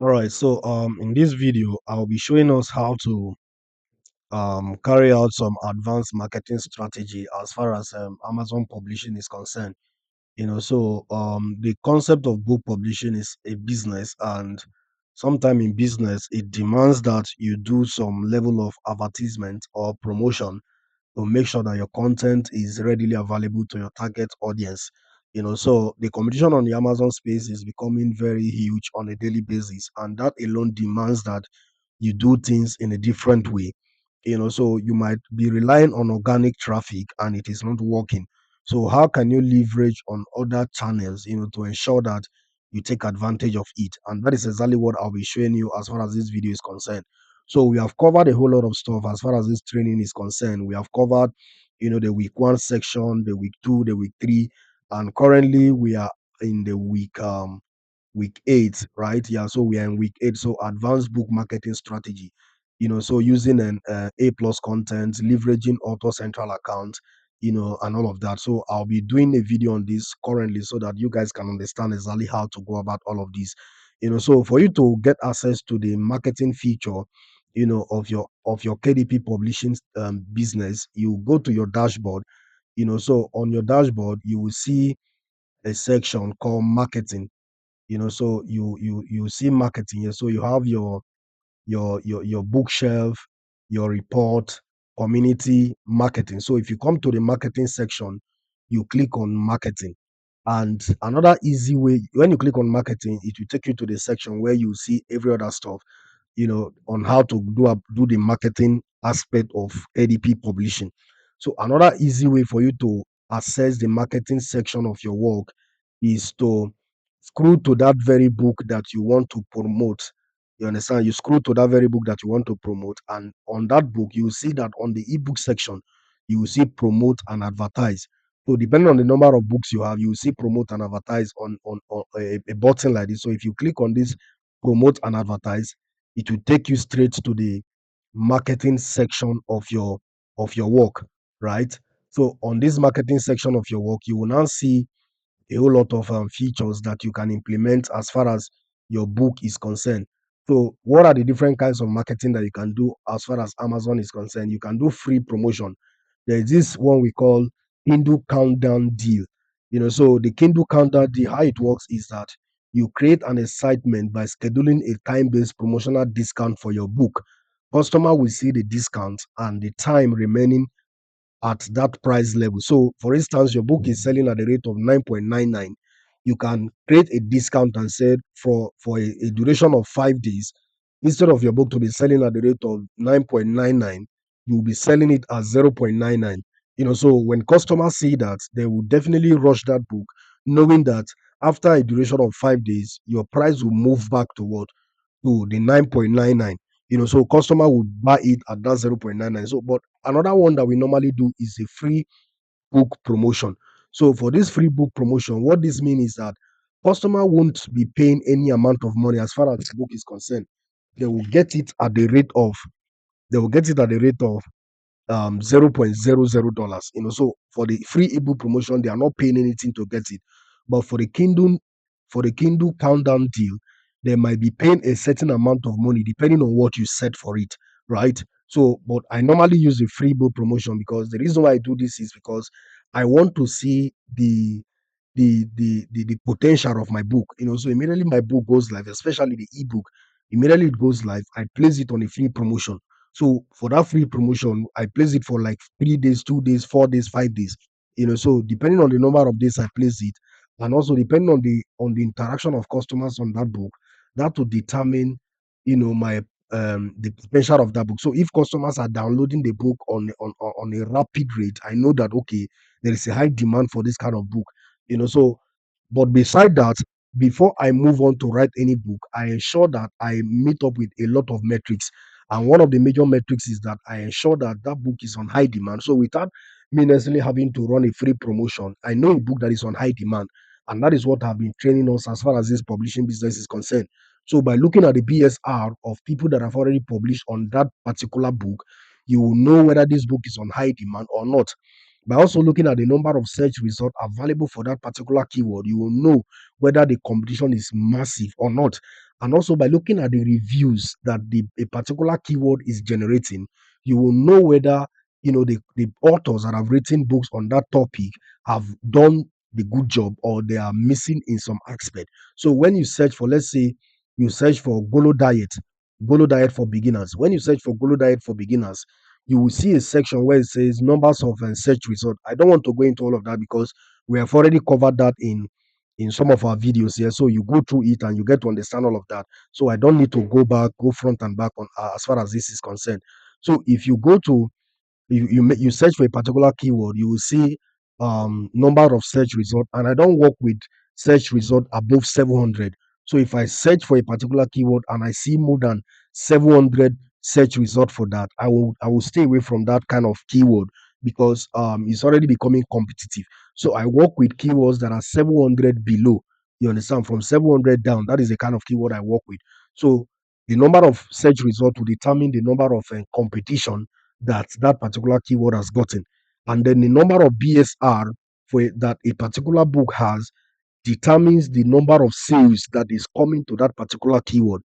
All right, so in this video, I'll be showing us how to carry out some advanced marketing strategy as far as Amazon publishing is concerned. The concept of book publishing is a business, and sometime in business, it demands that you do some level of advertisement or promotion to make sure that your content is readily available to your target audience. So the competition on the Amazon space is becoming very huge on a daily basis, and that alone demands that you do things in a different way. So you might be relying on organic traffic and it is not working. So how can you leverage on other channels, to ensure that you take advantage of it? And that is exactly what I'll be showing you as far as this video is concerned. So we have covered a whole lot of stuff as far as this training is concerned. We have covered, the week one section, the week two, the week three, and currently we are in the week eight, right? Yeah, so we are in week eight. So advanced book marketing strategy, so using an A plus content, leveraging auto central account, and all of that. So I'll be doing a video on this currently so that you guys can understand exactly how to go about all of this. So for you to get access to the marketing feature, of your KDP publishing business, you go to your dashboard. So on your dashboard, you will see a section called marketing. So you see marketing here. So you have your bookshelf, your report, community, marketing. So if you come to the marketing section, you click on marketing. And another easy way, when you click on marketing, it will take you to the section where you see every other stuff, on how to do the marketing aspect of ADP publishing. So another easy way for you to access the marketing section of your work is to scroll to that very book that you want to promote. You understand? You scroll to that very book that you want to promote, and on that book, you will see that on the ebook section, you will see promote and advertise. So depending on the number of books you have, you will see promote and advertise on a button like this. So if you click on this promote and advertise, it will take you straight to the marketing section of your work, right? So on this marketing section of your work, you will now see a whole lot of features that you can implement as far as your book is concerned. So, what are the different kinds of marketing that you can do as far as Amazon is concerned? You can do free promotion. There is this one we call Kindle Countdown Deal. So the Kindle Countdown Deal, how it works is that you create an excitement by scheduling a time-based promotional discount for your book. Customer will see the discount and the time remaining at that price level. So, for instance, your book is selling at the rate of 9.99. You can create a discount and say for a duration of 5 days, instead of your book to be selling at the rate of 9.99, you will be selling it at 0.99. So when customers see that, they will definitely rush that book, knowing that after a duration of 5 days, your price will move back to what? To the 9.99. So customer would buy it at that 0.99. So, but another one that we normally do is a free book promotion. So for this free book promotion, what this means is that customer won't be paying any amount of money as far as the book is concerned. They will get it at the rate of $0.00. So for the free ebook promotion, they are not paying anything to get it. But for the Kindle countdown deal, they might be paying a certain amount of money depending on what you set for it, right? So, but I normally use the free book promotion because the reason why I do this is because I want to see the potential of my book. So immediately my book goes live, especially the ebook, immediately it goes live, I place it on a free promotion. So for that free promotion, I place it for like 3 days, 2 days, 4 days, 5 days. So depending on the number of days I place it, and also depending on the interaction of customers on that book, that will determine, my the potential of that book. So if customers are downloading the book on a rapid rate, I know that okay, there is a high demand for this kind of book. So but beside that, before I move on to write any book, I ensure that I meet up with a lot of metrics. And one of the major metrics is that I ensure that that book is on high demand. So without me necessarily having to run a free promotion, I know a book that is on high demand. And that is what I've been training us as far as this publishing business is concerned. So by looking at the BSR of people that have already published on that particular book, you will know whether this book is on high demand or not. By also looking at the number of search results available for that particular keyword, you will know whether the competition is massive or not. and also by looking at the reviews that a particular keyword is generating, you will know whether the authors that have written books on that topic have done the good job or they are missing in some aspect. So when you search for, let's say, you search for Golo diet for beginners. When you search for Golo diet for beginners, you will see a section where it says numbers of search results. I don't want to go into all of that because we have already covered that in some of our videos here. So you go through it and you get to understand all of that. So I don't need to go front and back on as far as this is concerned. So if you go to you search for a particular keyword, you will see number of search result, and I don't work with search result above 700. So if I search for a particular keyword and I see more than 700 search result for that, I will stay away from that kind of keyword because it's already becoming competitive. So I work with keywords that are 700 below. You understand? From 700 down, that is the kind of keyword I work with. So the number of search result will determine the number of competition that particular keyword has gotten. And then the number of BSR that a particular book has determines the number of sales that is coming to that particular keyword.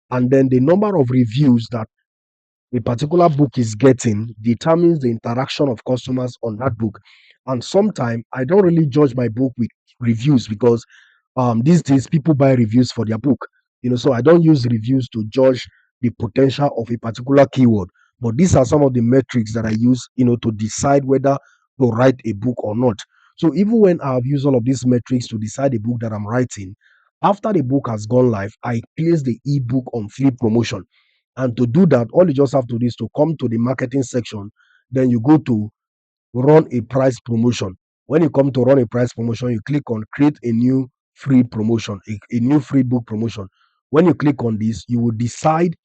And then the number of reviews that a particular book is getting determines the interaction of customers on that book. And sometimes I don't really judge my book with reviews because these days people buy reviews for their book. So I don't use reviews to judge the potential of a particular keyword. But these are some of the metrics that I use, to decide whether to write a book or not. So even when I've used all of these metrics to decide a book that I'm writing, after the book has gone live, I place the ebook on free promotion. And to do that, all you just have to do is to come to the marketing section. Then you go to run a price promotion. When you come to run a price promotion, you click on create a new free promotion, a new free book promotion. When you click on this, you will decide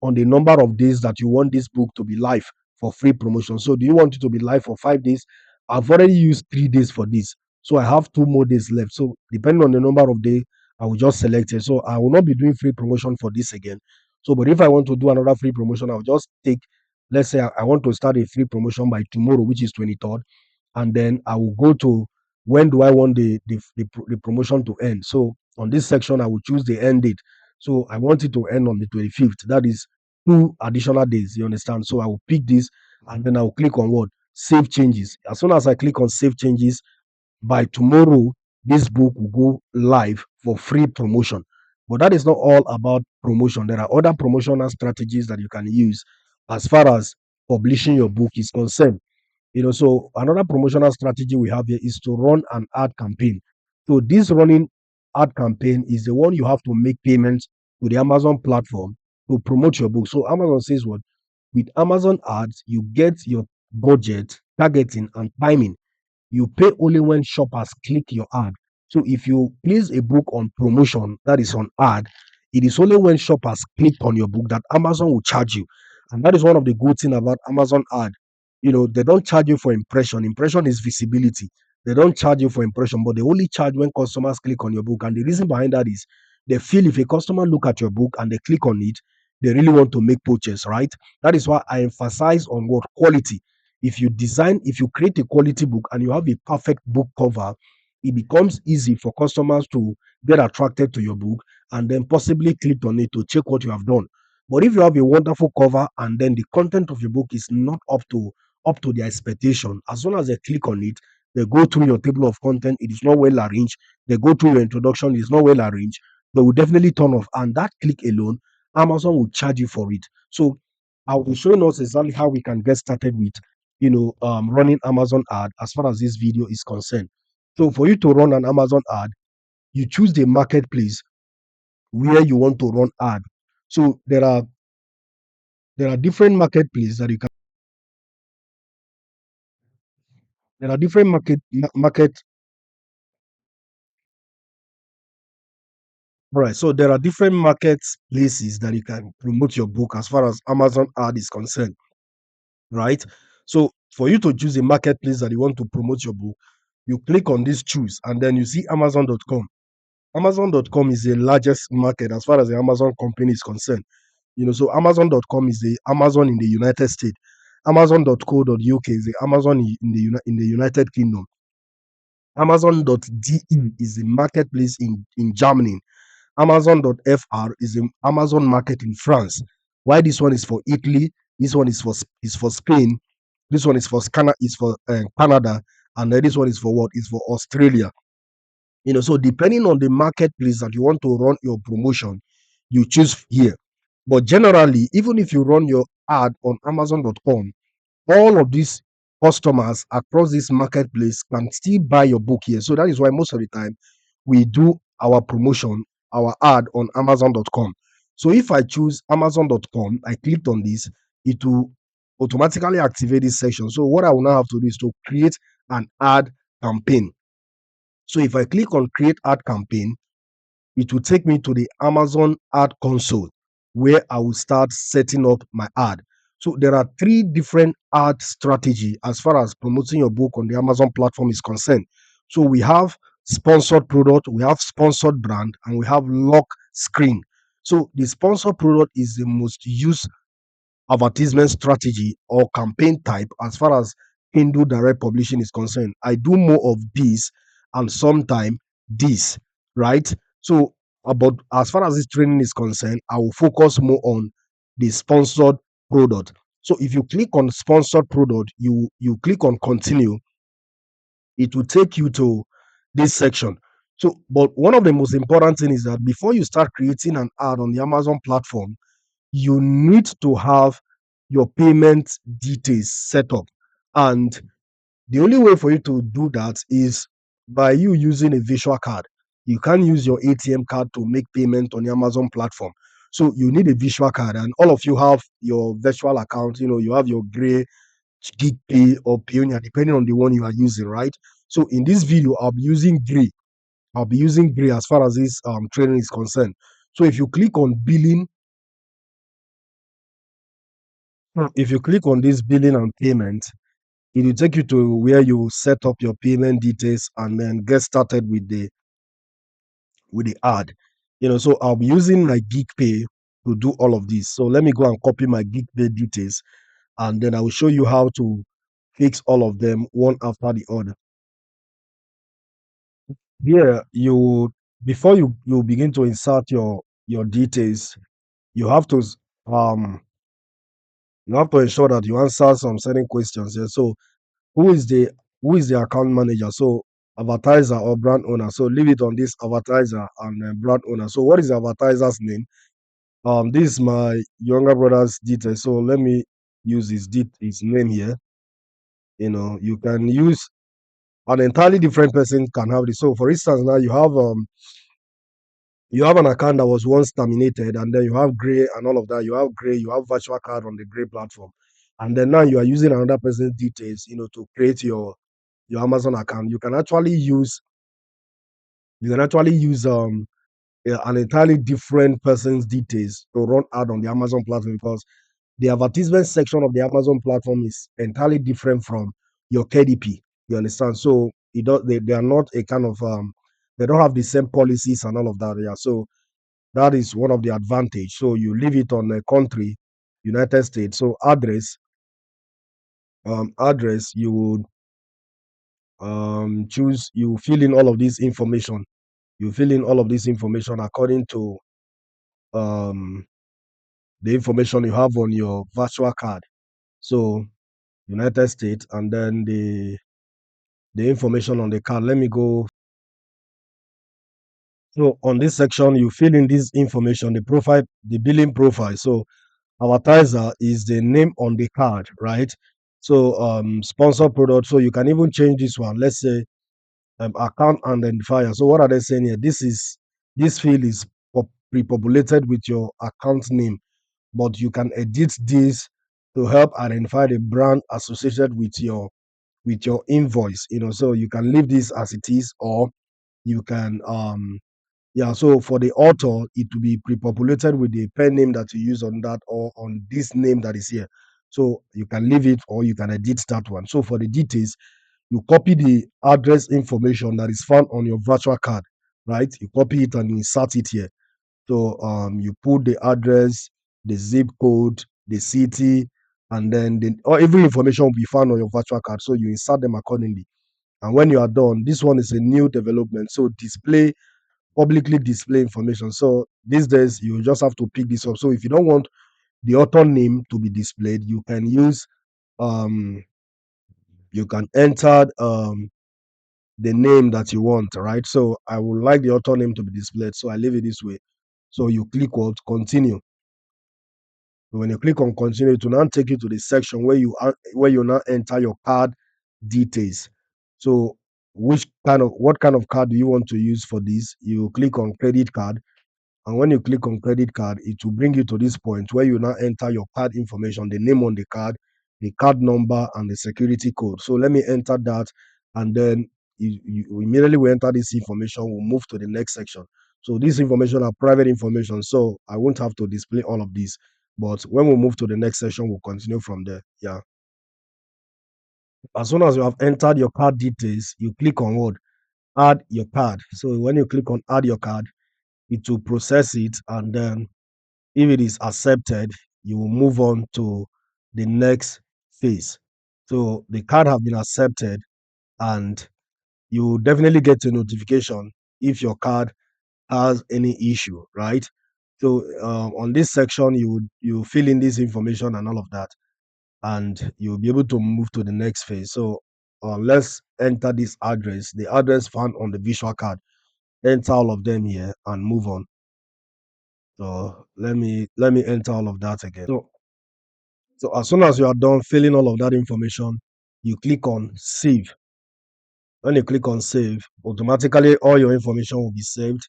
on the number of days that you want this book to be live for free promotion. So, do you want it to be live for 5 days? I've already used 3 days for this. So, I have 2 more days left. So, depending on the number of days, I will just select it. So, I will not be doing free promotion for this again. So, but if I want to do another free promotion, I'll just take, let's say I want to start a free promotion by tomorrow, which is 23rd. And then I will go to when do I want the promotion to end. So, on this section, I will choose the end date. So, I want it to end on the 25th. That is 2 additional days. You understand? So I will pick this and then I will click on what? Save changes. As soon as I click on save changes, by tomorrow, this book will go live for free promotion. But that is not all about promotion. There are other promotional strategies that you can use as far as publishing your book is concerned. So another promotional strategy we have here is to run an ad campaign. So this running ad campaign is the one you have to make payments to the Amazon platform to promote your book. So Amazon says what? With Amazon ads, you get your budget, targeting, and timing. You pay only when shoppers click your ad. So if you place a book on promotion that is on ad, it is only when shoppers click on your book that Amazon will charge you. And that is one of the good thing about Amazon ad. They don't charge you for impression. Impression is visibility. They don't charge you for impression, but they only charge when customers click on your book. And the reason behind that is they feel if a customer look at your book and they click on it, they really want to make purchase, right? That is why I emphasize on what quality. If you create a quality book and you have a perfect book cover, it becomes easy for customers to get attracted to your book and then possibly click on it to check what you have done. But if you have a wonderful cover and then the content of your book is not up to their expectation, as soon as they click on it, they go through your table of content, it is not well arranged. They go through your introduction, it is not well arranged. They will definitely turn off, and that click alone, Amazon will charge you for it. So I'll be showing us exactly how we can get started with running Amazon ad as far as this video is concerned. So for you to run an Amazon ad, you choose the marketplace where you want to run ad. So there are different marketplaces that you can. There are different market. Right. So there are different marketplaces that you can promote your book as far as Amazon ad is concerned. Right. So for you to choose a marketplace that you want to promote your book, you click on this choose and then you see Amazon.com. Amazon.com is the largest market as far as the Amazon company is concerned. So Amazon.com is the Amazon in the United States. Amazon.co.uk is the Amazon in the United Kingdom. Amazon.de is the marketplace in Germany. Amazon.fr is the Amazon market in France. Why this one is for Italy, this one is for Spain, this one is for Canada, and then this one is for what? Is for Australia. So depending on the marketplace that you want to run your promotion, you choose here. But generally, even if you run your ad on Amazon.com, all of these customers across this marketplace can still buy your book here. So that is why most of the time we do our promotion, our ad on Amazon.com. So if I choose Amazon.com, I clicked on this, it will automatically activate this section. So what I will now have to do is to create an ad campaign. So if I click on create ad campaign, it will take me to the Amazon ad console where I will start setting up my ad. So there are three different ad strategy as far as promoting your book on the Amazon platform is concerned. So we have sponsored product, we have sponsored brand, and we have lock screen. So the sponsored product is the most used advertisement strategy or campaign type as far as Hindu direct publishing is concerned. I do more of this and sometimes this, right? So, about as far as this training is concerned, I will focus more on the sponsored product. So, if you click on sponsored product, you click on continue, it will take you to this section. So, but one of the most important thing is that before you start creating an ad on the Amazon platform, you need to have your payment details set up. And the only way for you to do that is by you using a visual card. You can't use your ATM card to make payment on the Amazon platform. So you need a visual card, and all of you have your virtual account. You have your gray, gig pay, or Pioneer, depending on the one you are using, right? So in this video, I'll be using gray. I'll be using gray as far as this training is concerned. So if you click on billing, if you click on this billing and payment, it will take you to where you set up your payment details and then get started with the ad. So I'll be using my gig pay to do all of this. So let me go and copy my gig pay details, and then I will show you how to fix all of them one after the other. Here, before you begin to insert your details, you have to um you have to ensure that you answer some certain questions here. So who is the who is the account manager? So advertiser or brand owner. So leave it on this advertiser and brand owner. So what is the advertiser's name? This is my younger brother's details. So let me use his name here. You can use an entirely different person can have this. So for instance, now you have an account that was once terminated, and then you have gray and all of that. You have gray, you have virtual card on the gray platform, and then now you are using another person's details, to create your Amazon account. You can actually use an entirely different person's details to run ad on the Amazon platform, because the advertisement section of the Amazon platform is entirely different from your KDP. You understand? So they are not a kind of they don't have the same policies and all of that. Yeah. So that is one of the advantage. So you leave it on a country, United States. So address, you would choose, you fill in all of this information. You fill in all of this information according to um the information you have on your virtual card. So United States, and then the information on the card. Let me go. So on this section, you fill in this information, the profile, the billing profile. So advertiser is the name on the card, right? So sponsor product. So you can even change this one. Let's say account identifier. So what are they saying here? This field is pre-populated with your account name, but you can edit this to help identify the brand associated with your invoice. So you can leave this as it is, or you can yeah. So for the author, it will be pre-populated with the pen name that you use on that, or on this name that is here. So you can leave it or you can edit that one. So for the details, you copy the address information that is found on your virtual card, right? You copy it and insert it here. So you put the address, the zip code, the city, and then or every information will be found on your virtual card. So you insert them accordingly. And when you are done, this one is a new development. So display publicly display information. So these days you just have to pick this up. So if you don't want the author name to be displayed, you can use you can enter the name that you want, right? So I would like the author name to be displayed, so I leave it this way. So you click what continue. When you click on continue, it will now take you to the section where you now enter your card details. So what kind of card do you want to use for this? You click on credit card, and when you click on credit card, it will bring you to this point where you now enter your card information, the name on the card number, and the security code. So let me enter that, and then you immediately we enter this information, we'll move to the next section. So this information are private information, so I won't have to display all of this. But when we move to the next section, we'll continue from there. Yeah. As soon as you have entered your card details, you click on what? Add your card. So when you click on add your card, it will process it, and then if it is accepted, you will move on to the next phase. So the card have been accepted, and you will definitely get a notification if your card has any issue, right? So on this section, you fill in this information and all of that, and you'll be able to move to the next phase. So let's enter this address, the address found on the visual card. Enter all of them here and move on. So let me enter all of that again. So as soon as you are done filling all of that information, you click on save. When you click on save, automatically all your information will be saved,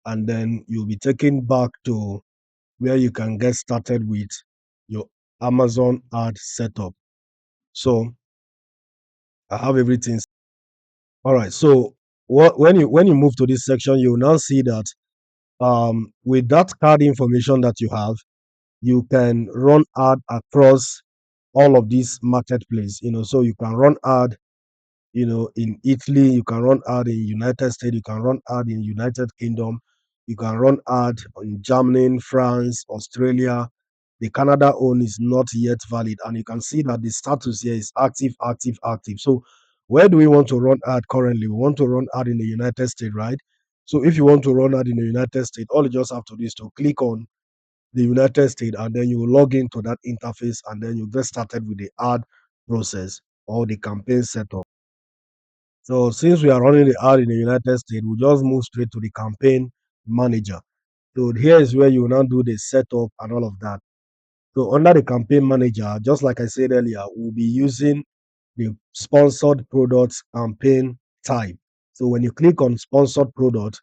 and then you'll be taken back to where you can get started with your Amazon ad setup. So I have everything. All right. So when you move to this section, you will now see that with that card information that you have, you can run ad across all of these marketplace. So you can run ad, in Italy, you can run ad in United States, you can run ad in United Kingdom, you can run ad in Germany, France, Australia. The Canada one is not yet valid, and you can see that the status here is active, active, active. So where do we want to run ad currently? We want to run ad in the United States, right? So if you want to run ad in the United States, all you just have to do is to click on the United States, and then you log into that interface, and then you get started with the ad process or the campaign setup. So since we are running the ad in the United States, we just move straight to the campaign manager. So here is where you now do the setup and all of that. So under the campaign manager, just like I said earlier, we'll be using the sponsored products campaign type. So when you click on sponsored product,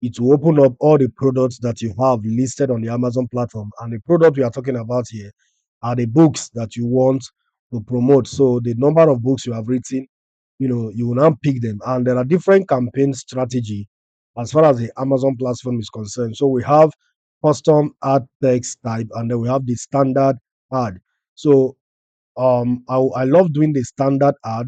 it will open up all the products that you have listed on the Amazon platform. And the product we are talking about here are the books that you want to promote. So the number of books you have written, you will now pick them. And there are different campaign strategy as far as the Amazon platform is concerned. So we have custom ad text type, and then we have the standard ad. So I love doing the standard ad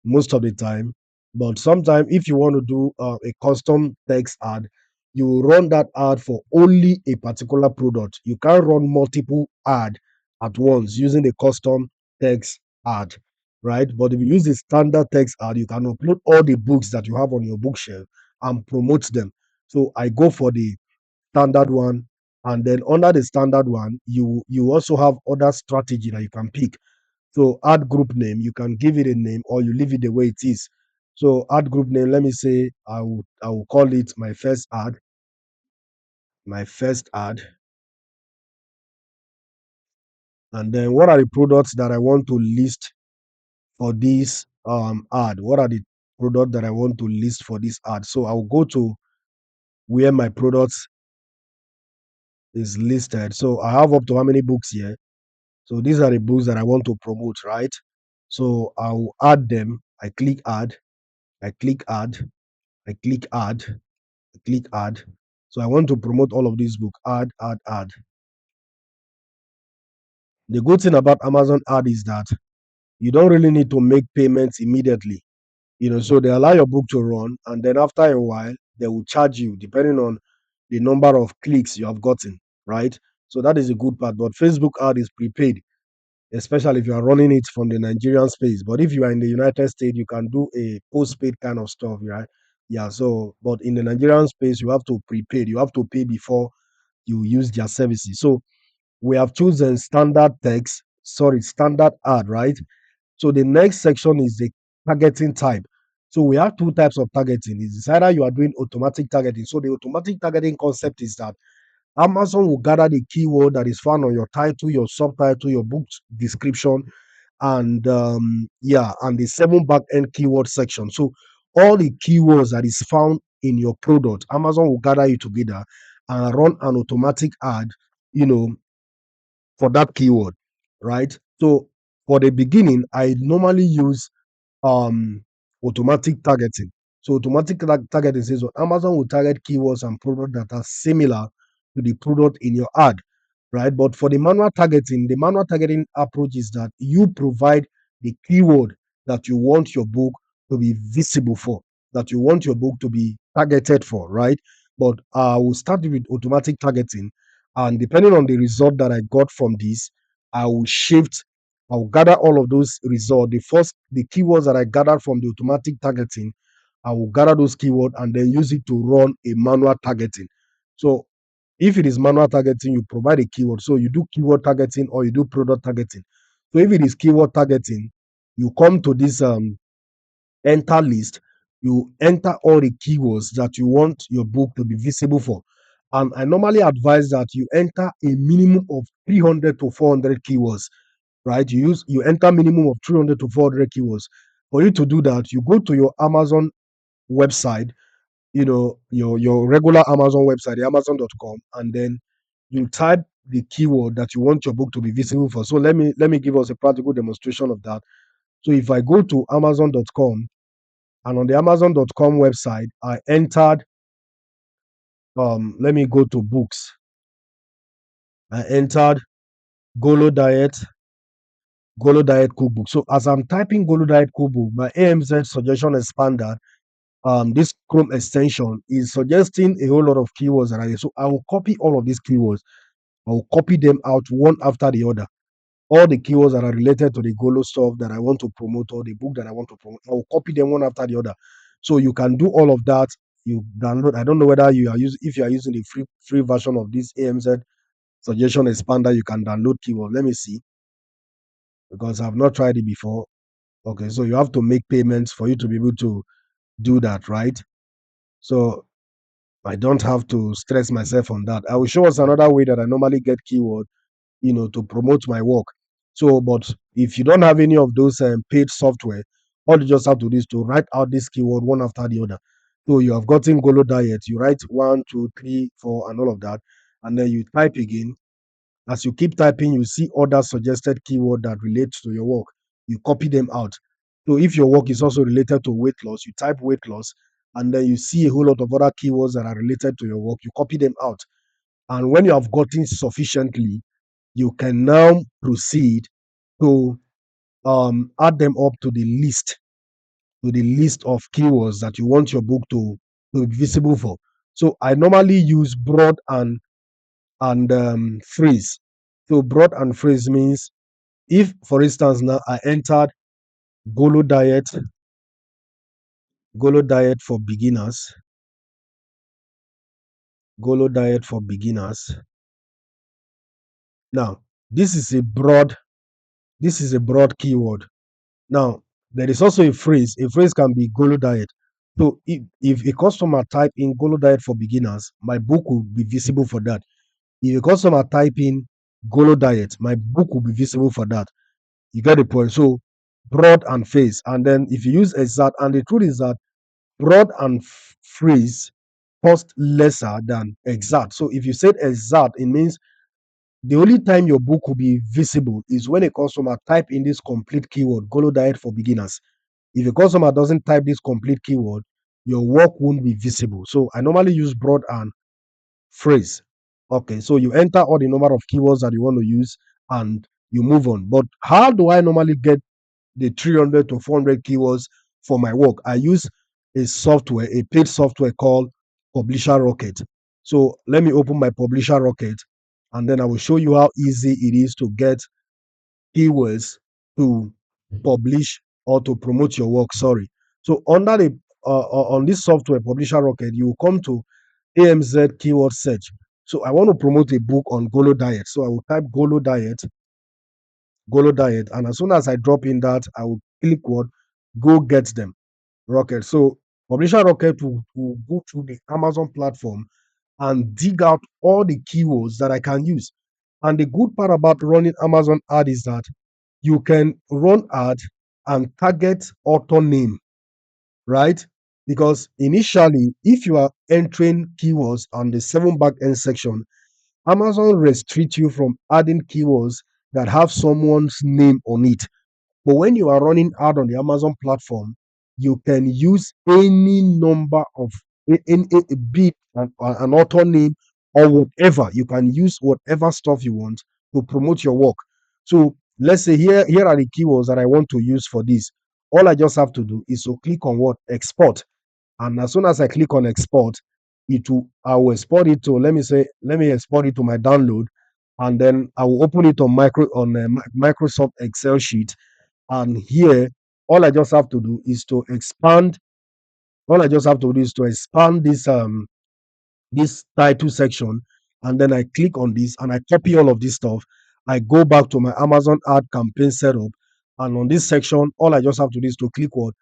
most of the time, but sometimes if you want to do a custom text ad, you run that ad for only a particular product. You can't run multiple ad at once using the custom text ad, right? But if you use the standard text ad, you can upload all the books that you have on your bookshelf and promote them. So I go for the standard one, and then under the standard one, you also have other strategy that you can pick. So add group name, you can give it a name or you leave it the way it is. So add group name, let me say I will call it my first ad. And then what are the products that I want to list for this ad? What are the products that I want to list for this ad? So I'll go to where my products is listed. So I have up to how many books here? So these are the books that I want to promote, right? So I'll add them. I click add, I click add, I click add, I click add. So I want to promote all of these books. Add, add, add. The good thing about Amazon ad is that you don't really need to make payments immediately. So they allow your book to run, and then after a while, they will charge you depending on the number of clicks you have gotten, right? So that is a good part. But Facebook ad is prepaid, especially if you are running it from the Nigerian space. But if you are in the United States, you can do a postpaid kind of stuff, right? Yeah, so but in the Nigerian space, you have to prepaid. You have to pay before you use their services. So we have chosen standard text, sorry, standard ad, right? So the next section is the targeting type. So we have two types of targeting. It's either you are doing automatic targeting. So the automatic targeting concept is that Amazon will gather the keyword that is found on your title, your subtitle, your book description, and yeah, and the seven back end keyword section. So all the keywords that is found in your product, Amazon will gather it together and run an automatic ad, you know, for that keyword, right? So for the beginning, I normally use automatic targeting. So automatic targeting says what Amazon will target keywords and products that are similar to the product in your ad, right? But for the manual targeting approach is that you provide the keyword that you want your book to be visible for, that you want your book to be targeted for, right? But I will start with automatic targeting, and depending on the result that I got from this, I will shift. I'll gather all of those results. The keywords that I gathered from the automatic targeting, I will gather those keywords and then use it to run a manual targeting. So if it is manual targeting, you provide a keyword. So you do keyword targeting or you do product targeting. So if it is keyword targeting, you come to this enter list, you enter all the keywords that you want your book to be visible for. And I normally advise that you enter a minimum of 300 to 400 keywords, right? You enter minimum of 300 to 400 keywords. For you to do that, you go to your Amazon website, your regular Amazon website, the amazon.com, and then you type the keyword that you want your book to be visible for. So let me give us a practical demonstration of that. So if I go to amazon.com, and on the amazon.com website, I entered, let me go to books. I entered Golo Diet, Golo Diet Cookbook. So as I'm typing Golo Diet Cookbook, my AMZ suggestion expander, this Chrome extension is suggesting a whole lot of keywords that I, so I will copy all of these keywords. I will copy them out one after the other. All the keywords that are related to the Golo stuff that I want to promote or the book that I want to promote, I will copy them one after the other. So you can do all of that. You download. I don't know whether you are using, if you are using the free version of this AMZ suggestion expander, you can download keyword. Let me see, because I've not tried it before. Okay, so you have to make payments for you to be able to do that, right? So I don't have to stress myself on that. I will show us another way that I normally get keyword, to promote my work. So, but if you don't have any of those paid software, all you just have to do is to write out this keyword one after the other. So you have gotten Golo Diet, you write 1, 2, 3, 4, and all of that, and then you type again. As you keep typing, you see other suggested keyword that relates to your work. You copy them out. So if your work is also related to weight loss, you type weight loss, and then you see a whole lot of other keywords that are related to your work. You copy them out. And when you have gotten sufficiently, you can now proceed to add them up to the list of keywords that you want your book to be visible for. So I normally use broad and phrase. So broad and phrase means, if for instance now I entered Golo Diet, Golo Diet for beginners, Golo Diet for beginners. Now this is a broad keyword. Now, there is also a phrase. A phrase can be Golo Diet. So if a customer type in Golo Diet for beginners, my book will be visible for that. If a customer type in Golo Diet, my book will be visible for that. You get the point. So broad and phrase. And then if you use exact, and the truth is that broad and phrase cost lesser than exact. So if you said exact, it means the only time your book will be visible is when a customer type in this complete keyword, Golo Diet for beginners. If a customer doesn't type this complete keyword, your work won't be visible. So I normally use broad and phrase. Okay, so you enter all the number of keywords that you want to use and you move on. But how do I normally get the 300 to 400 keywords for my work? I use a paid software called Publisher Rocket. So let me open my Publisher Rocket, and then I will show you how easy it is to get keywords to publish or to promote your work. Sorry. So under the on this software, Publisher Rocket, you will come to AMZ keyword search. So I want to promote a book on Golo diet. So I will type Golo diet, and as soon as I drop in that, I will click what? Go get them. Rocket. So Publisher Rocket will go through the Amazon platform and dig out all the keywords that I can use. And the good part about running Amazon ad is that you can run ad and target author name, right? Because initially, if you are entering keywords on the 7 back end section, Amazon restricts you from adding keywords that have someone's name on it. But when you are running ad on the Amazon platform, you can use any number of a bit an author name or whatever. You can use whatever stuff you want to promote your work. So let's say here are the keywords that I want to use for this. All I just have to do is to click on what? Export. And as soon as I click on export, I will export it to, let me export it to my download, and then I will open it on Microsoft Excel sheet. And here, all I just have to do is to expand. All I just have to do is to expand this title section, and then I click on this and I copy all of this stuff. I go back to my Amazon ad campaign setup, and on this section, all I just have to do is to click what?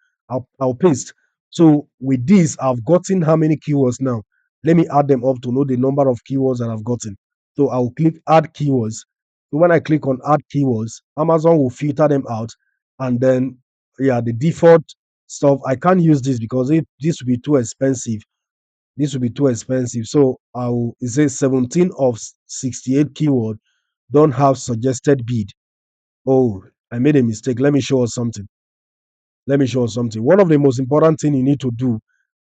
I'll paste. So with this, I've gotten how many keywords now? Let me add them up to know the number of keywords that I've gotten. So I'll click add keywords. So when I click on add keywords, Amazon will filter them out, and then yeah, the default stuff I can't use this because this will be too expensive. This will be too expensive. So it says 17 of 68 keyword don't have suggested bid. Oh, I made a mistake. Let me show us something. Let me show us something. One of the most important thing you need to do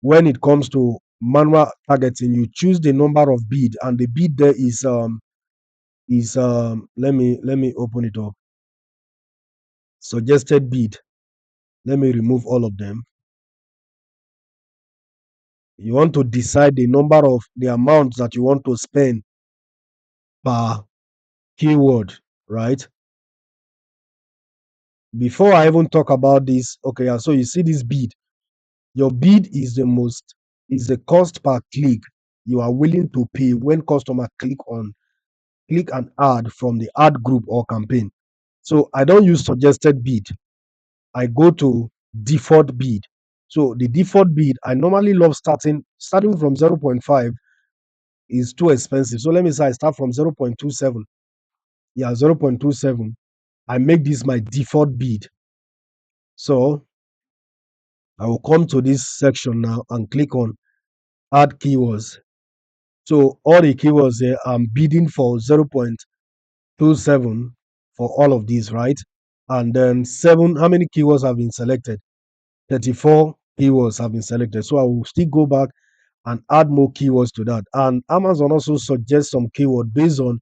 when it comes to manual targeting, you choose the number of bid, and the bid there is let me open it up. Suggested bid. Let me remove all of them. You want to decide the amount that you want to spend per keyword, right? Before I even talk about this, okay, so you see this bid. Your bid is the cost per click you are willing to pay when customer click an ad from the ad group or campaign. So I don't use suggested bid. I go to default bid. So the default bid, I normally love starting from 0.5 is too expensive. So let me say I start from 0.27. Yeah, 0.27. I make this my default bid. So I will come to this section now and click on add keywords. So all the keywords there, I'm bidding for 0.27 for all of these, right? And then how many keywords have been selected? 34 keywords have been selected. So I will still go back and add more keywords to that. And Amazon also suggests some keyword based on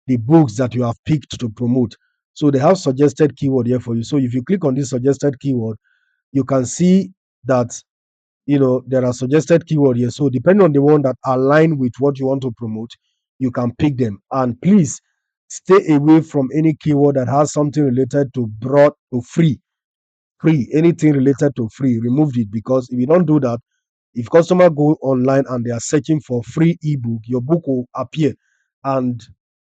the books that you have picked to promote. So they have suggested keyword here for you. So if you click on this suggested keyword, you can see that there are suggested keyword here. So depending on the one that align with what you want to promote, you can pick them. And please stay away from any keyword that has something related to broad to free, anything related to free. Remove it, because if you don't do that, if customer go online and they are searching for free ebook, your book will appear, and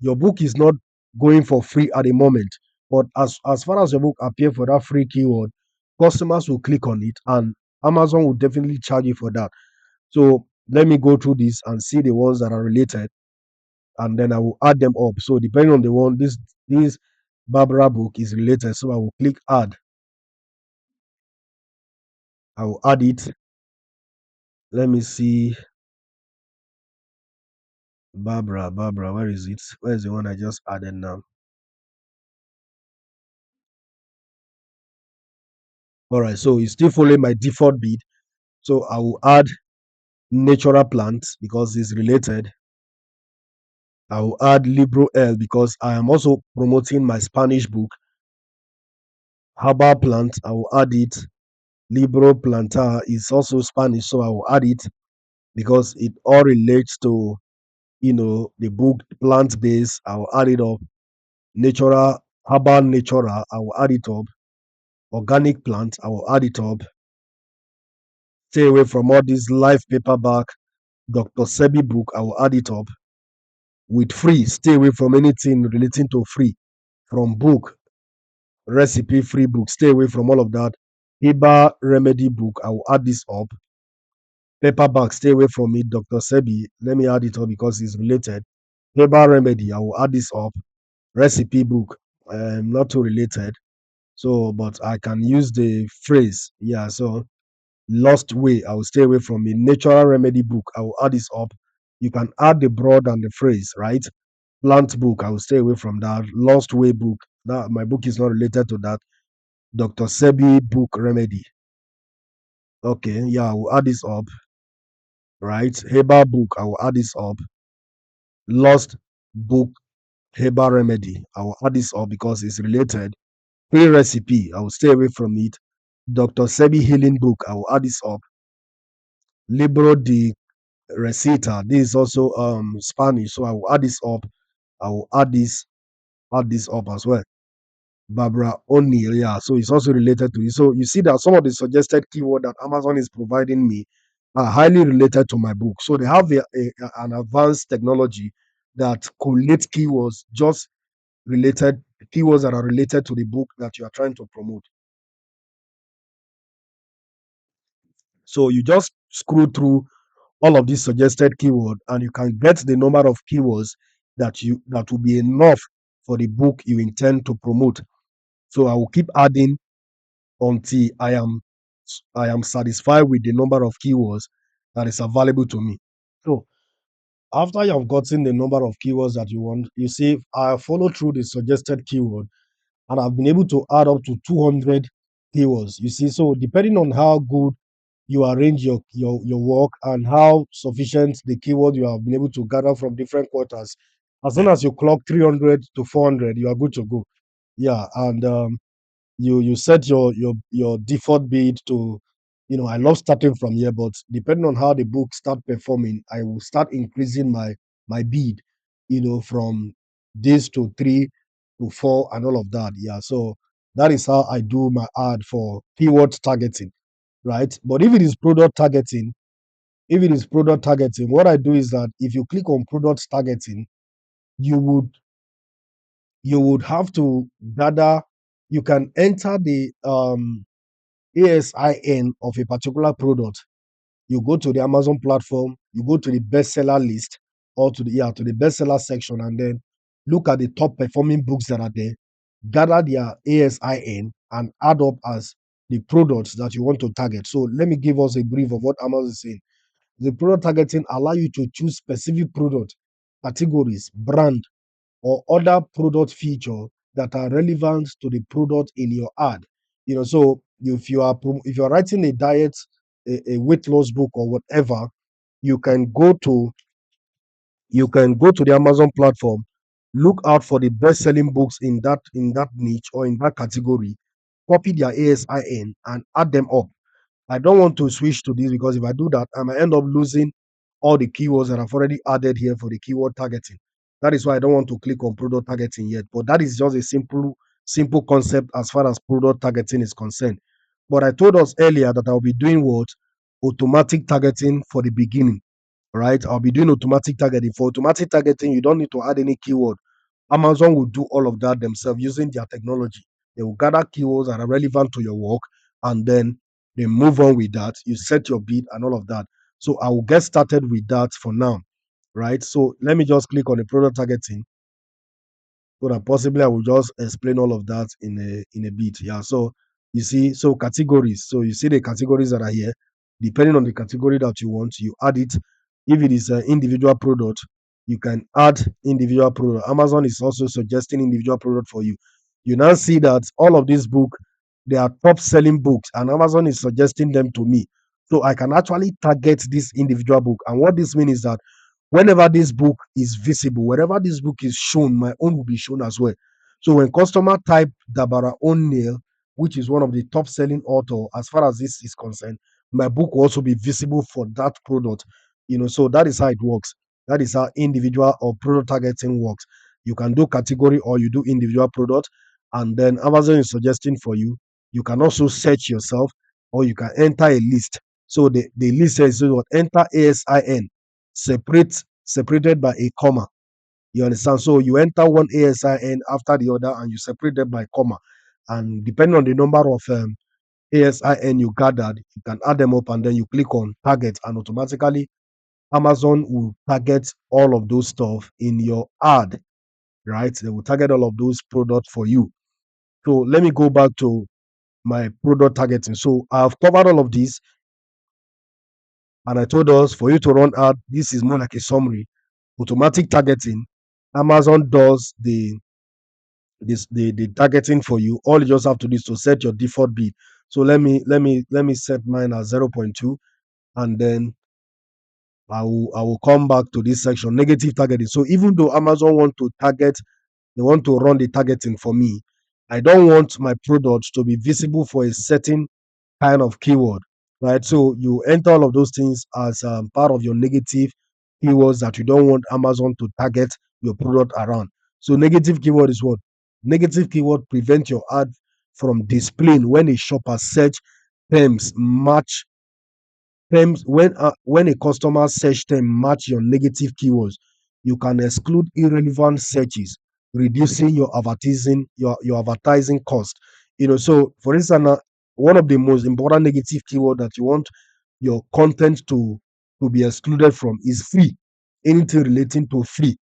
your book is not going for free at the moment. But as far as your book appear for that free keyword, customers will click on it, and Amazon will definitely charge you for that. So let me go through this and see the ones that are related, and then I will add them up. So depending on the one, this Barbara book is related, so I will click add. I will add it. Let me see. Barbara, where is it? Where is the one I just added now? All right, so it's still following my default bid. So I will add natural plants because it's related. I will add Libro L because I am also promoting my Spanish book. Herbal plant, I will add it. Libro Planta is also Spanish, so I will add it because it all relates to the book plant based. I will add it up. Natural, herbal natural, I will add it up. Organic plant, I will add it up. Stay away from all this live paperback Dr. Sebi book. I will add it up with free. Stay away from anything relating to free, from book, recipe, free book. Stay away from all of that. Heba remedy book. I will add this up. Paperback. Stay away from it. Dr. Sebi. Let me add it up because it's related. Heba remedy. I will add this up. Recipe book. Not too related. So, but I can use the phrase. Yeah. So, lost way. I will stay away from it. Natural remedy book. I will add this up. You can add the broad and the phrase, right? Plant book. I will stay away from that. Lost way book. That my book is not related to that. Dr. Sebi book remedy. Okay, yeah, I will add this up. Right. Heba book. I will add this up. Lost book. Heba remedy. I will add this up because it's related. Free recipe. I will stay away from it. Dr. Sebi healing book. I will add this up. Libro de Recita. This is also Spanish, so I will add this up. I will add this up as well. Barbara O'Neill, yeah. So it's also related to it. So you see that some of the suggested keyword that Amazon is providing me are highly related to my book. So they have an advanced technology that collates keywords, just related keywords that are related to the book that you are trying to promote. So you just scroll through all of these suggested keyword and you can get the number of keywords that will be enough for the book you intend to promote. So I will keep adding until I am satisfied with the number of keywords that is available to me. So after you have gotten the number of keywords that you want, you see I follow through the suggested keyword and I've been able to add up to 200 keywords. You see, so depending on how good you arrange your work and how sufficient the keyword you have been able to gather from different quarters, as soon as you clock 300 to 400, you are good to go. Yeah, and you set your default bid to, I love starting from here, but depending on how the book start performing, I will start increasing my bid, from this to 3 to 4 and all of that. Yeah, so that is how I do my ad for keyword targeting, right? But if it is product targeting, what I do is that if you click on product targeting, you would have to gather. You can enter the ASIN of a particular product. You go to the Amazon platform, you go to the bestseller list or to the bestseller section, and then look at the top performing books that are there, gather their ASIN and add up as the products that you want to target. So let me give us a brief of what Amazon is saying. The product targeting allow you to choose specific product categories, brand, or other product feature that are relevant to the product in your ad. So if you are writing a diet, a weight loss book or whatever, you can go to the Amazon platform, look out for the best selling books in that niche or in that category, copy their ASIN and add them up. I don't want to switch to this because if I do that, I might end up losing all the keywords that I've already added here for the keyword targeting. That is why I don't want to click on product targeting yet. But that is just a simple concept as far as product targeting is concerned. But I told us earlier that I'll be doing what? Automatic targeting for the beginning, right? I'll be doing automatic targeting. For automatic targeting, you don't need to add any keyword. Amazon will do all of that themselves using their technology. They will gather keywords that are relevant to your work and then they move on with that. You set your bid and all of that. So I will get started with that for now, right? So let me just click on the product targeting so that possibly I will just explain all of that in a bit. Yeah. So you see, so categories. So you see the categories that are here. Depending on the category that you want, you add it. If it is an individual product, you can add individual product. Amazon is also suggesting individual product for you. You now see that all of these books, they are top selling books, and Amazon is suggesting them to me. So I can actually target this individual book. And what this means is that whenever this book is visible, wherever this book is shown, my own will be shown as well. So when customer type Dabara O'Neill, which is one of the top selling author as far as this is concerned, my book will also be visible for that product. So that is how it works. That is how individual or product targeting works. You can do category or you do individual product, and then Amazon is suggesting for you. You can also search yourself or you can enter a list. So the list says what enter ASIN separated by a comma. You understand? So you enter one ASIN after the other and you separate them by comma. And depending on the number of ASIN you gathered, you can add them up and then you click on target, and automatically Amazon will target all of those stuff in your ad, right? They will target all of those products for you. So let me go back to my product targeting. So I've covered all of this, and I told us for you to run ad, this is more like a summary. Automatic targeting, Amazon does the targeting for you. All you just have to do is to set your default bid. So let me set mine as 0.2, and then I will come back to this section, negative targeting. So even though Amazon want to target, they want to run the targeting for me, I don't want my products to be visible for a certain kind of keyword, right? So you enter all of those things as part of your negative keywords that you don't want Amazon to target your product around. So negative keyword is what? Negative keyword prevent your ad from displaying when a shopper search terms match terms when a customer search term match your negative keywords. You can exclude irrelevant searches, reducing your advertising cost. So for instance, one of the most important negative keyword that you want your content to be excluded from is free. Anything relating to free,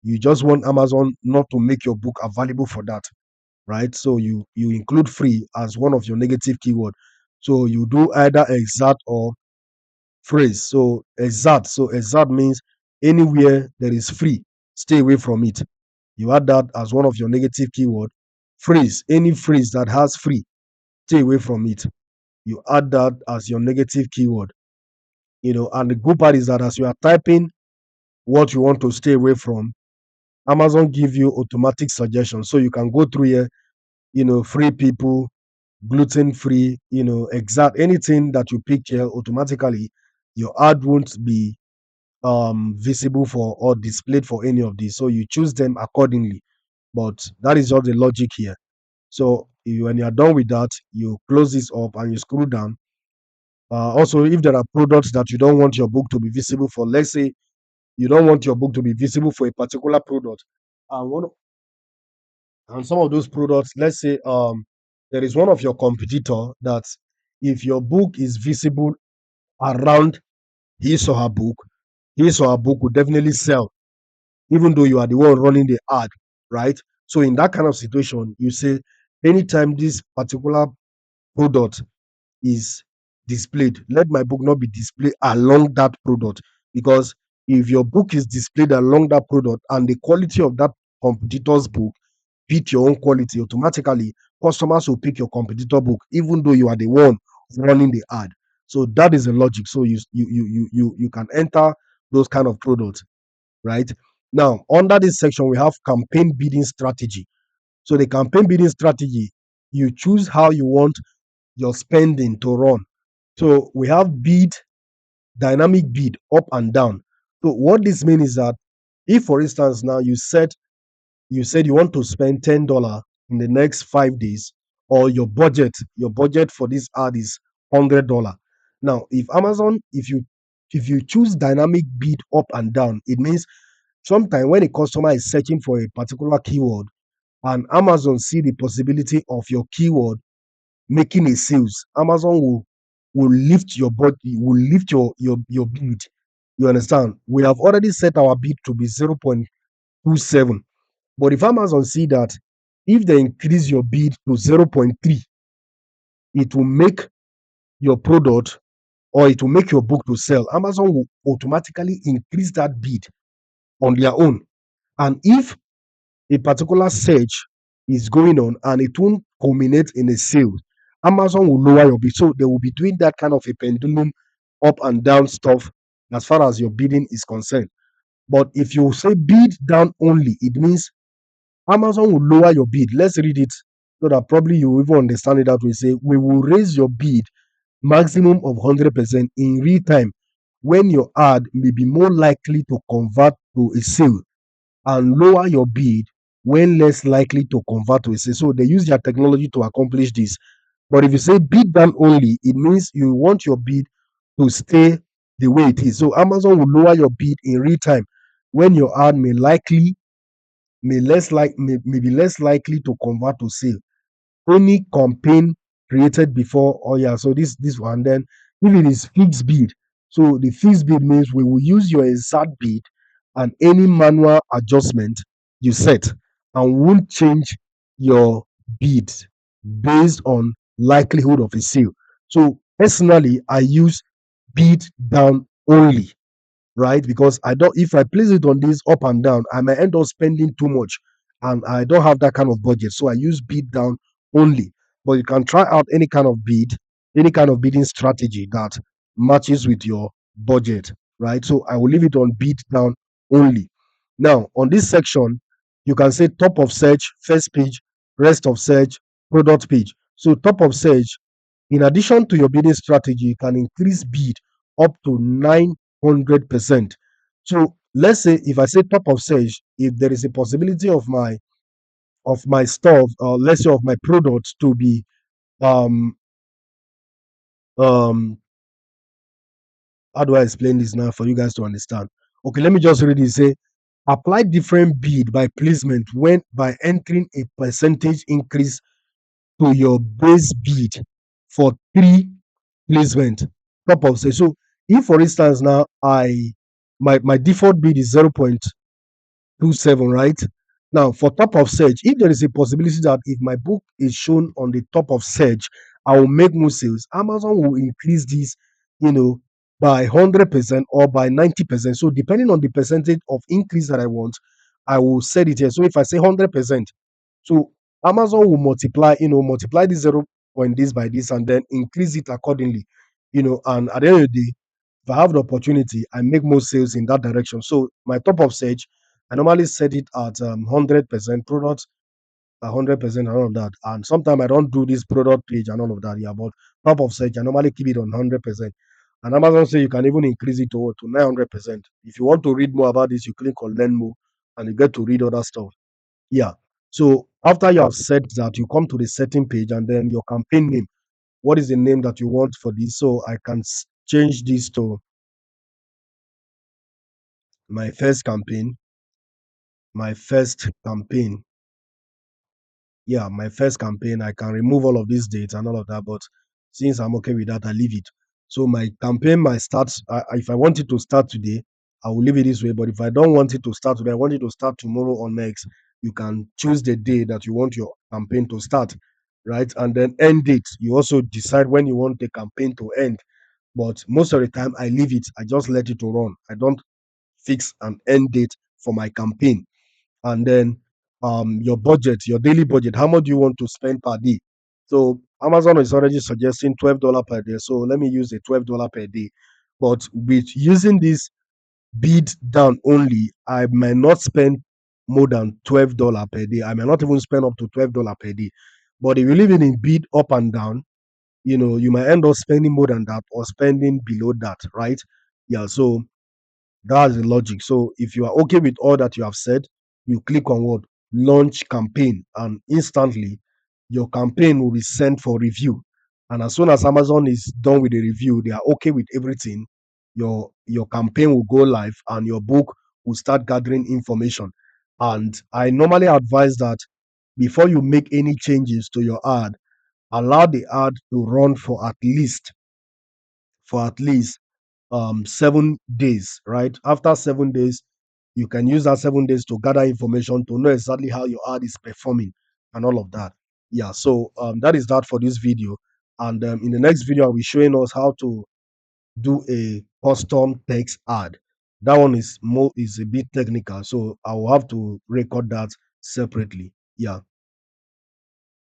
you just want Amazon not to make your book available for that, right? So you include free as one of your negative keyword. So you do either exact or phrase. So exact means anywhere there is free, stay away from it. You add that as one of your negative keyword. Phrase, any phrase that has free, stay away from it. You add that as your negative keyword. And the good part is that as you are typing what you want to stay away from, Amazon give you automatic suggestions. So you can go through here, free people, gluten free, exact anything that you pick here, automatically your ad won't be visible for or displayed for any of these. So you choose them accordingly. But that is just the logic here. So when you are done with that, you close this up and you scroll down. Also, if there are products that you don't want your book to be visible for, let's say you don't want your book to be visible for a particular product, and some of those products, let's say there is one of your competitor that if your book is visible around his or her book, his or her book will definitely sell, even though you are the one running the ad, right? So in that kind of situation, you say anytime this particular product is displayed, let my book not be displayed along that product, because if your book is displayed along that product and the quality of that competitor's book beat your own quality, automatically customers will pick your competitor book even though you are the one running the ad. So that is the logic. So you can enter those kind of products, right? Now, under this section, we have campaign bidding strategy. So the campaign bidding strategy, you choose how you want your spending to run. So we have bid, dynamic bid, up and down. So what this means is that if, for instance, now you said you want to spend $10 in the next 5 days, or your budget for this ad is $100. Now, if you choose dynamic bid up and down, it means sometimes when a customer is searching for a particular keyword and Amazon see the possibility of your keyword making a sales, Amazon will lift your body, will lift your bid. You understand? We have already set our bid to be 0.27. But if Amazon see that if they increase your bid to 0.3, it will make your product, or it will make your book to sell. Amazon will automatically increase that bid on their own. And if a particular search is going on and it won't culminate in a sale, Amazon will lower your bid. So they will be doing that kind of a pendulum up and down stuff as far as your bidding is concerned. But if you say bid down only, it means Amazon will lower your bid. Let's read it so that probably you will even understand it that way. Say, we will raise your bid maximum of 100% in real time when your ad may be more likely to convert to a sale, and lower your bid when less likely to convert to a sale. So they use their technology to accomplish this. But if you say bid down only, it means you want your bid to stay the way it is. So Amazon will lower your bid in real time when your ad may be less likely to convert to sale. Any campaign created before, oh yeah, so this one. Then if it is fixed bid, so the fixed bid means we will use your exact bid and any manual adjustment you set, and won't change your bid based on likelihood of a sale. So personally, I use bid down only, right? Because I don't, if I place it on this up and down, I might end up spending too much and I don't have that kind of budget. So I use bid down only. But you can try out any kind of bid, any kind of bidding strategy that matches with your budget, right? So I will leave it on bid down only. Now, on this section, you can say top of search, first page, rest of search, product page. So top of search, in addition to your bidding strategy, you can increase bid up to 900%. So let's say if I say top of search, if there is a possibility of my stuff, let's say of my products to be um um how do I explain this now for you guys to understand? Okay, let me just read it. Say apply different bid by placement when by entering a percentage increase to your base bid for three placement top of search. So if for instance now my default bid is 0.27, right? Now, for top of search, if there is a possibility that if my book is shown on the top of search, I will make more sales. Amazon will increase this, by 100% or by 90%. So, depending on the percentage of increase that I want, I will set it here. So, if I say 100%, so Amazon will multiply the 0 point this by this and then increase it accordingly, and at the end of the day, if I have the opportunity, I make more sales in that direction. So my top of search, I normally set it at 100% product, 100% and all of that. And sometimes I don't do this product page and all of that. Yeah, but top of search, I normally keep it on 100%. And Amazon say you can even increase it to 900%. If you want to read more about this, you click on learn more and you get to read other stuff. Yeah. So after you have set that, you come to the setting page and then your campaign name. What is the name that you want for this? So I can change this to my first campaign. My first campaign. Yeah, my first campaign. I can remove all of these dates and all of that, but since I'm okay with that, I leave it. So my campaign might start. If I want it to start today, I will leave it this way. But if I don't want it to start today, I want it to start tomorrow or next. You can choose the day that you want your campaign to start, right? And then end date. You also decide when you want the campaign to end. But most of the time, I leave it. I just let it to run. I don't fix an end date for my campaign. And then your budget, your daily budget, how much do you want to spend per day? So Amazon is already suggesting $12 per day, so let me use the $12 per day. But with using this bid down only, I might not spend more than $12 per day. I may not even spend up to $12 per day. But if you leave it in bid up and down, you might end up spending more than that or spending below that, right? Yeah, so that's the logic. So if you are okay with all that you have said, you click on what? Launch campaign, and instantly your campaign will be sent for review. And as soon as Amazon is done with the review, they are okay with everything. Your campaign will go live and your book will start gathering information. And I normally advise that before you make any changes to your ad, allow the ad to run for at least 7 days, right? After 7 days, you can use that 7 days to gather information to know exactly how your ad is performing and all of that. Yeah, so that is that for this video. And in the next video, I'll be showing us how to do a custom text ad. That one is a bit technical, so I will have to record that separately. Yeah.